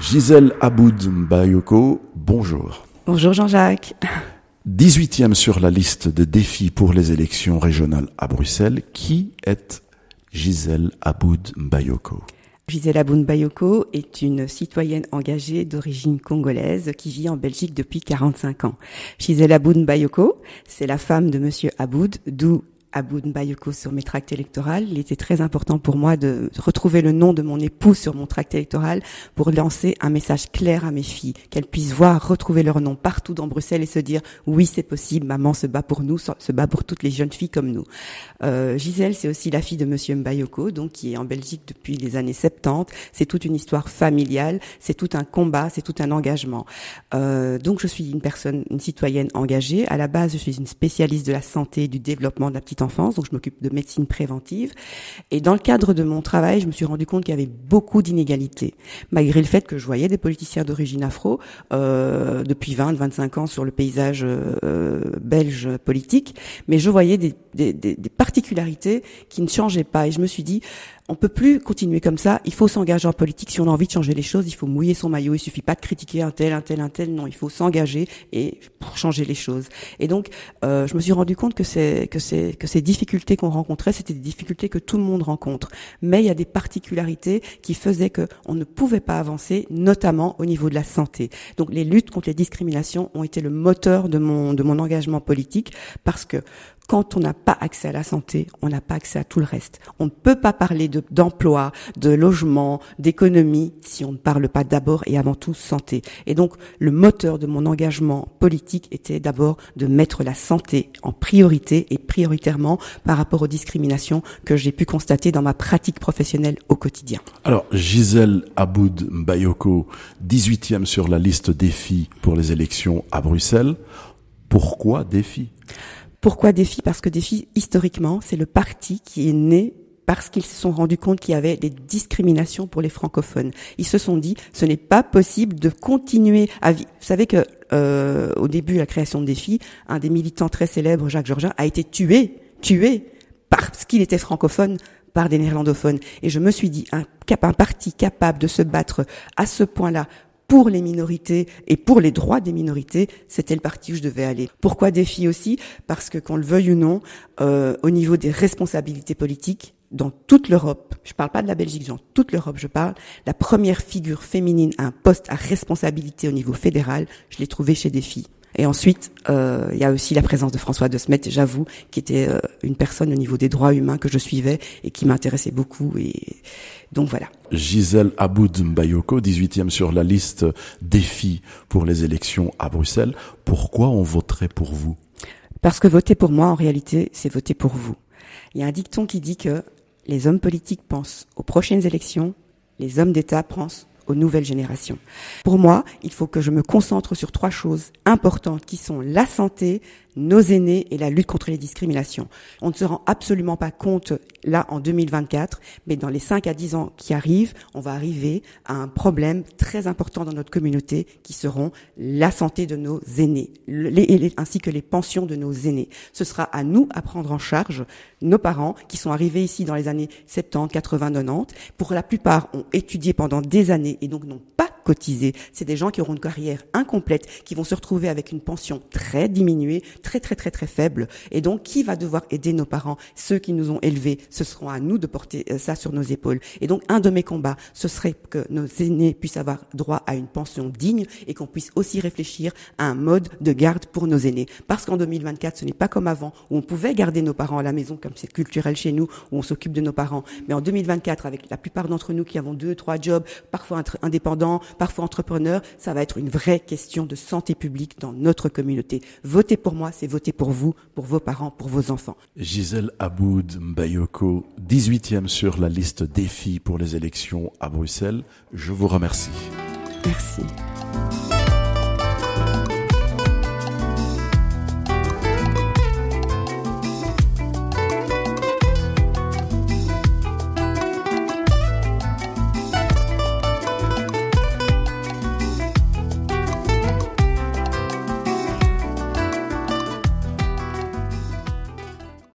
Gisèle Aboud Mbayoko, bonjour. Bonjour Jean-Jacques. 18e sur la liste de défis pour les élections régionales à Bruxelles. Qui est Gisèle Aboud Mbayoko? Gisèle Aboud Mbayoko est une citoyenne engagée d'origine congolaise qui vit en Belgique depuis 45 ans. Gisèle Aboud Mbayoko, c'est la femme de Monsieur Aboud, d'où Aboud Mbayoko sur mes tracts électoraux. Il était très important pour moi de retrouver le nom de mon époux sur mon tract électoral pour lancer un message clair à mes filles, qu'elles puissent voir, retrouver leur nom partout dans Bruxelles et se dire oui, c'est possible, maman se bat pour nous, se bat pour toutes les jeunes filles comme nous. Gisèle, c'est aussi la fille de Monsieur Mbayoko, donc qui est en Belgique depuis les années 70. C'est toute une histoire familiale, c'est tout un combat, c'est tout un engagement. Donc je suis une citoyenne engagée. À la base, je suis une spécialiste de la santé et du développement de la petite enfance, donc je m'occupe de médecine préventive. Et dans le cadre de mon travail, je me suis rendu compte qu'il y avait beaucoup d'inégalités, malgré le fait que je voyais des politiciens d'origine afro depuis 20-25 ans sur le paysage belge politique, mais je voyais des particularités qui ne changeaient pas. Et je me suis dit, on peut plus continuer comme ça. Il faut s'engager en politique. Si on a envie de changer les choses, il faut mouiller son maillot. Il suffit pas de critiquer un tel. Non, il faut s'engager et pour changer les choses. Et donc, je me suis rendu compte que ces difficultés qu'on rencontrait, c'était des difficultés que tout le monde rencontre. Mais il y a des particularités qui faisaient que on ne pouvait pas avancer, notamment au niveau de la santé. Donc, les luttes contre les discriminations ont été le moteur de mon engagement politique, parce que quand on n'a pas accès à la santé, on n'a pas accès à tout le reste. On ne peut pas parler d'emploi, de logement, d'économie, si on ne parle pas d'abord et avant tout santé. Et donc, le moteur de mon engagement politique était d'abord de mettre la santé en priorité et prioritairement par rapport aux discriminations que j'ai pu constater dans ma pratique professionnelle au quotidien. Alors, Gisèle Aboud Mbayoko, 18e sur la liste défis pour les élections à Bruxelles. Pourquoi défi? Pourquoi défi? Parce que défi, historiquement, c'est le parti qui est né parce qu'ils se sont rendus compte qu'il y avait des discriminations pour les francophones. Ils se sont dit, ce n'est pas possible de continuer à vivre. Vous savez que au début de la création de Défi, un des militants très célèbres, Jacques Georgin, a été tué parce qu'il était francophone par des néerlandophones. Et je me suis dit, un parti capable de se battre à ce point-là pour les minorités et pour les droits des minorités, c'était le parti où je devais aller. Pourquoi défi aussi? Parce que, qu'on le veuille ou non, au niveau des responsabilités politiques, dans toute l'Europe, je parle pas de la Belgique, dans toute l'Europe je parle, la première figure féminine à un poste à responsabilité au niveau fédéral, je l'ai trouvée chez Défi. Et ensuite, il y a aussi la présence de François De Smet, j'avoue, qui était une personne au niveau des droits humains que je suivais et qui m'intéressait beaucoup. Et donc voilà. Gisèle Aboud Mbayoko, 18e sur la liste défis pour les élections à Bruxelles. Pourquoi on voterait pour vous? Parce que voter pour moi, en réalité, c'est voter pour vous. Il y a un dicton qui dit que les hommes politiques pensent aux prochaines élections, les hommes d'État pensent aux nouvelles générations. Pour moi, il faut que je me concentre sur 3 choses importantes qui sont la santé, nos aînés et la lutte contre les discriminations. On ne se rend absolument pas compte là en 2024, mais dans les 5 à 10 ans qui arrivent, on va arriver à un problème très important dans notre communauté qui seront la santé de nos aînés, ainsi que les pensions de nos aînés. Ce sera à nous à prendre en charge nos parents qui sont arrivés ici dans les années 70, 80, 90. Pour la plupart, ont étudié pendant des années et donc n'ont pas cotisé. C'est des gens qui auront une carrière incomplète, qui vont se retrouver avec une pension très diminuée, très faible. Et donc, qui va devoir aider nos parents? Ceux qui nous ont élevés. Ce seront à nous de porter ça sur nos épaules. Et donc, un de mes combats, ce serait que nos aînés puissent avoir droit à une pension digne et qu'on puisse aussi réfléchir à un mode de garde pour nos aînés. Parce qu'en 2024, ce n'est pas comme avant, où on pouvait garder nos parents à la maison, comme c'est culturel chez nous, où on s'occupe de nos parents. Mais en 2024, avec la plupart d'entre nous qui avons 2, 3 jobs, parfois indépendants, parfois entrepreneurs, ça va être une vraie question de santé publique dans notre communauté. Votez pour moi, c'est voter pour vous, pour vos parents, pour vos enfants. Gisèle Aboud Mbayoko, 18e sur la liste défis pour les élections à Bruxelles. Je vous remercie. Merci.